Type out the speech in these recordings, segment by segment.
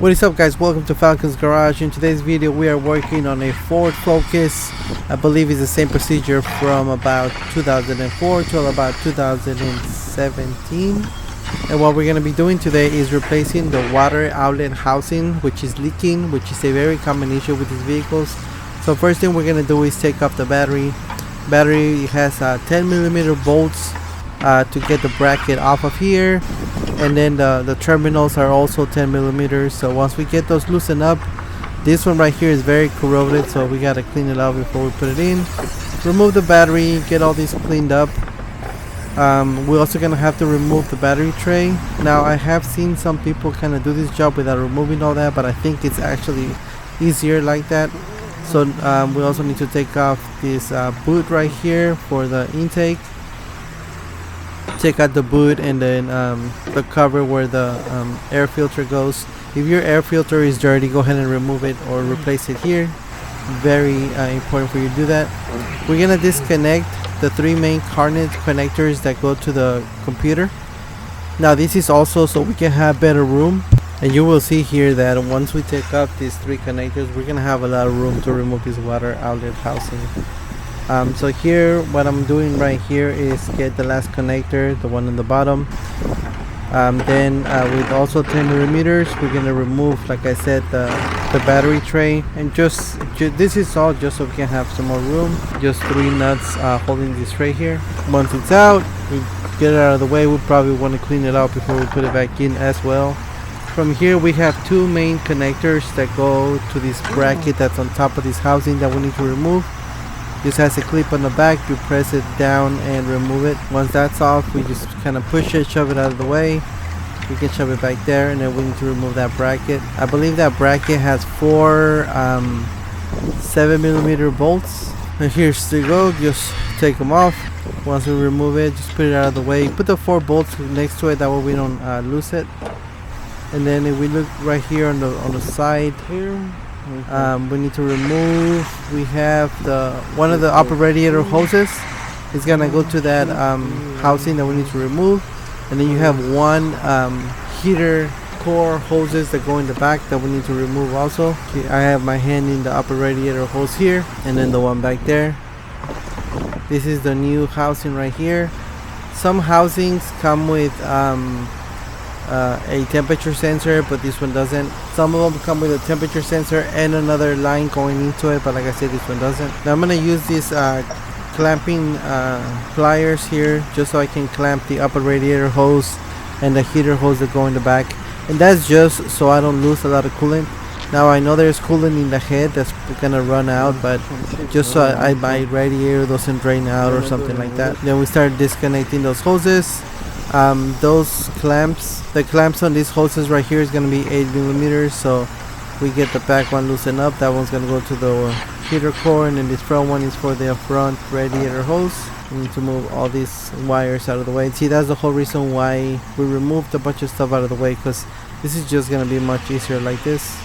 What is up, guys? Welcome to Falcon's Garage. In today's video we are working on a Ford Focus. I believe it's the same procedure from about 2004 till about 2017. And what we're going to be doing today is replacing the water outlet housing, which is leaking, which is a very common issue with these vehicles. So first thing we're going to do is take off the battery. Battery has 10mm bolts to get the bracket off of here, and then the terminals are also 10mm. So once we get those loosened up, this one right here is very corroded, so we got to clean it out before we put it in. Remove the battery, get all these cleaned up. We're also gonna have to remove the battery tray. Now I have seen some people kind of do this job without removing all that, but I think it's actually easier like that. So we also need to take off this boot right here for the intake. Take out the boot and then the cover where the air filter goes. If your air filter is dirty, go ahead and remove it or replace it here. Very important for you to do that. We're gonna disconnect the three main harness connectors that go to the computer. Now this is also so we can have better room, and you will see here that once we take up these three connectors, we're gonna have a lot of room to remove this water outlet housing. So here what I'm doing right here is get the last connector, the one in the bottom. Then with also 10mm, we're gonna remove, like I said, the battery tray, and just this is all just so we can have some more room. Just three nuts holding this tray here. Once it's out, we get it out of the way. We probably want to clean it out before we put it back in as well. From here we have two main connectors that go to this bracket that's on top of this housing that we need to remove. This has a clip on the back. You press it down and remove it. Once that's off, we just kind of push it, shove it out of the way. We can shove it back there, and then we need to remove that bracket. I believe that bracket has four 7mm bolts. And here's the go. Just take them off. Once we remove it, just put it out of the way. Put the 4 bolts next to it, that way we don't lose it. And then if we look right here on the side here, we need to remove. We have one of the upper radiator hoses. It's gonna go to that housing that we need to remove, and then you have one heater core hoses that go in the back that we need to remove also. Okay, I have my hand in the upper radiator hose here, and then the one back there. This is the new housing right here. Some housings come with a temperature sensor, but this one doesn't. Some of them come with a temperature sensor and another line going into it, but like I said, this one doesn't. Now I'm gonna use these clamping pliers here just so I can clamp the upper radiator hose and the heater hose that go in the back, and that's just so I don't lose a lot of coolant. Now I know there's coolant in the head that's gonna run out, but just so my radiator doesn't drain out or something like that. Then we start disconnecting those hoses. Those clamps, the clamps on these hoses right here is going to be 8mm, so we get the back one loosened up. That one's going to go to the heater core, and then this front one is for the front radiator hose. We need to move all these wires out of the way. And see, that's the whole reason why we removed a bunch of stuff out of the way, because this is just going to be much easier like this.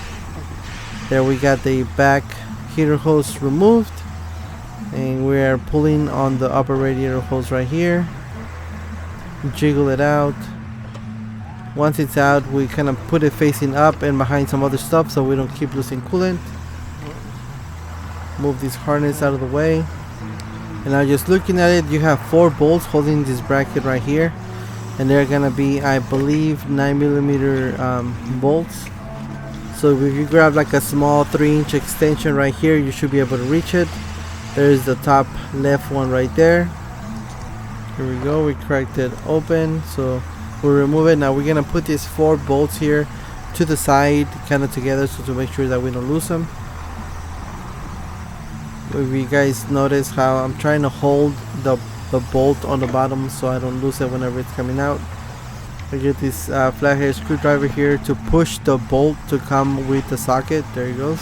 There we got the back heater hose removed, and we are pulling on the upper radiator hose right here. Jiggle it out. Once it's out, we kind of put it facing up and behind some other stuff so we don't keep losing coolant. Move this harness out of the way, and now just looking at it, you have 4 bolts holding this bracket right here, and they're gonna be, I believe, 9mm bolts. So if you grab like a small 3-inch extension right here, you should be able to reach it. There's the top left one right there. Here we go, we cracked it open, so we'll remove it. Now we're gonna put these 4 bolts here to the side, kind of together, so to make sure that we don't lose them. If you guys notice how I'm trying to hold the bolt on the bottom so I don't lose it whenever it's coming out. I get this flathead screwdriver here to push the bolt to come with the socket. There it goes.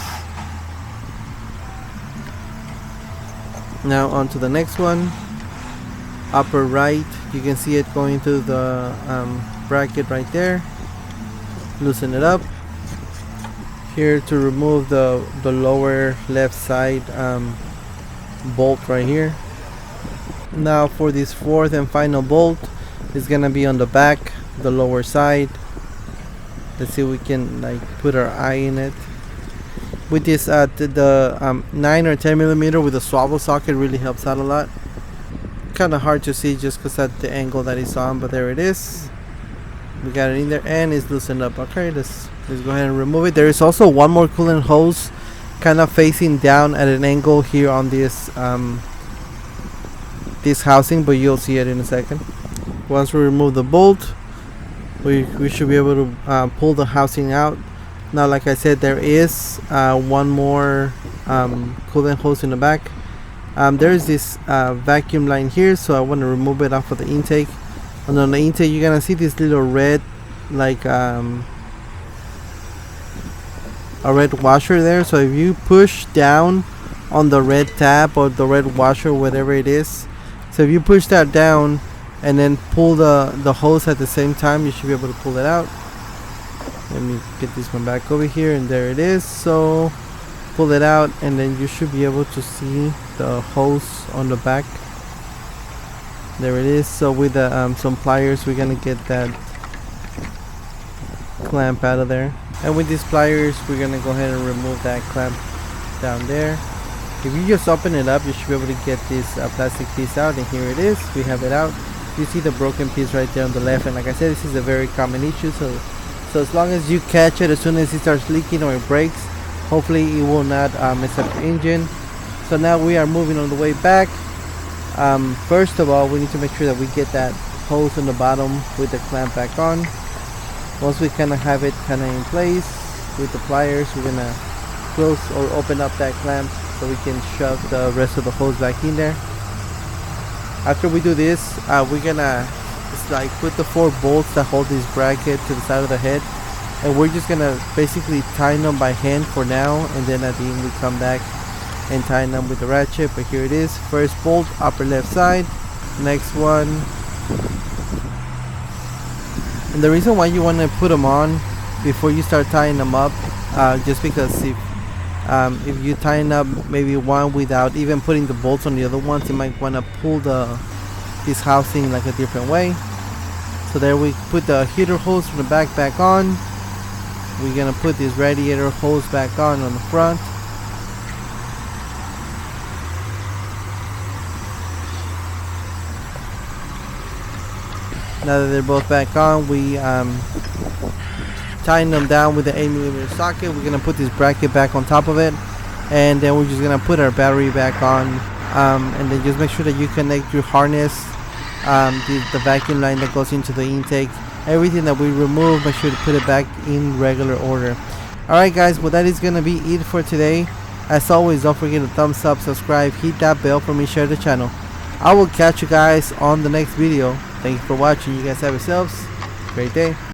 Now on to the next one. Upper right, you can see it going through the bracket right there. Loosen it up. Here to remove the lower left side bolt right here. Now for this 4th and final bolt, it's gonna be on the back, the lower side. Let's see if we can like put our eye in it. With this the 9 or 10 millimeter with a swivel socket really helps out a lot. Kind of hard to see just because at the angle that it's on, but there it is. We got it in there and it's loosened up. Okay, let's go ahead and remove it. There is also one more coolant hose kind of facing down at an angle here on this this housing, but you'll see it in a second. Once we remove the bolt, we should be able to pull the housing out. Now, like I said, there is one more coolant hose in the back. There is this vacuum line here, so I want to remove it off of the intake. And on the intake, you're gonna see this little red, like a red washer there. So if you push down on the red tab or the red washer, whatever it is, so if you push that down and then pull the hose at the same time, you should be able to pull it out. Let me get this one back over here, and there it is. So pull it out and then you should be able to see the hose on the back. There it is. So with some pliers, we're gonna get that clamp out of there, and with these pliers we're gonna go ahead and remove that clamp down there. If you just open it up, you should be able to get this plastic piece out, and here it is. We have it out. You see the broken piece right there on the left, and like I said, this is a very common issue, so as long as you catch it as soon as it starts leaking or it breaks, hopefully it will not mess up your engine. So now we are moving on the way back. First of all, we need to make sure that we get that hose on the bottom with the clamp back on. Once we kind of have it kind of in place with the pliers, we're gonna close or open up that clamp so we can shove the rest of the hose back in there. After we do this, we're gonna just like put the 4 bolts that hold this bracket to the side of the head, and we're just gonna basically tighten them by hand for now, and then at the end we come back and tighten them with the ratchet. But here it is. First bolt, upper left side. Next one. And the reason why you want to put them on before you start tying them up, just because if you tighten up maybe one without even putting the bolts on the other ones, you might want to pull this housing like a different way. So there we put the heater hose from the back on. We're gonna put this radiator hose back on the front. Now that they're both back on, we tighten them down with the 8mm socket. We're gonna put this bracket back on top of it, and then we're just gonna put our battery back on, and then just make sure that you connect your harness, the vacuum line that goes into the intake. Everything that we remove, make sure to put it back in regular order. Alright guys, well that is gonna be it for today. As always, don't forget to thumbs up, subscribe, hit that bell for me, share the channel. I will catch you guys on the next video. Thank you for watching. You guys have yourselves a great day.